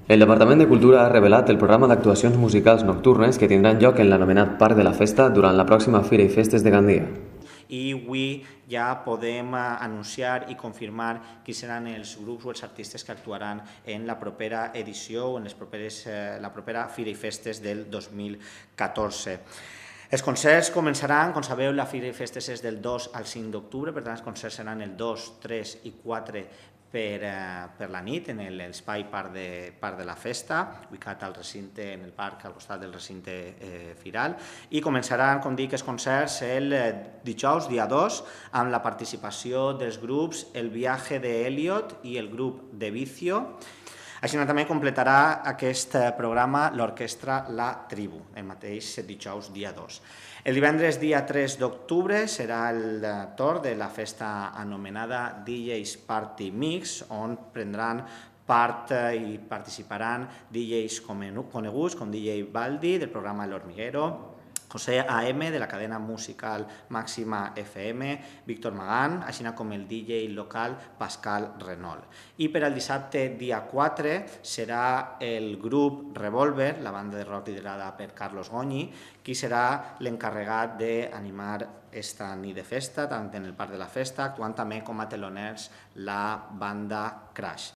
El Departament de Cultura ha revelat el programa d'actuacions musicals nocturnes que tindran lloc en l'anomenat Parc de la Festa durant la pròxima Fira i Festes de Gandia. I avui ja podem anunciar i confirmar qui seran els grups o els artistes que actuaran en la propera edició o en la propera Fira i Festes del 2014. Els concerts començaran, com sabeu, la Fira i Festes és del 2 al 5 d'octubre, per tant els concerts seran el 2, 3 i 4 per la nit en l'espai Parc de la Festa, ubicat al recinte, en el parc al costat del recinte firal, i començaran, com dic, els concerts el dijous, dia 2, amb la participació dels grups El Viaje de Elliot i el grup De Vicio. Així també completarà aquest programa l'orquestra La Tribu, el mateix dijous dia 2. El divendres dia 3 d'octubre serà el torn de la festa anomenada DJs Party Mix, on prendran part i participaran DJs coneguts com DJ Baldi del programa El Hormiguero, José AM de la cadena musical Màxima FM, Víctor Magán, així com el DJ local Pascal Renault. I per al dissabte dia 4 serà el grup Revolver, la banda de rock liderada per Carlos Goñi, qui serà l'encarregat d'animar esta nit de festa, tant en el Parc de la Festa, actuant també com a teloners la banda Crash.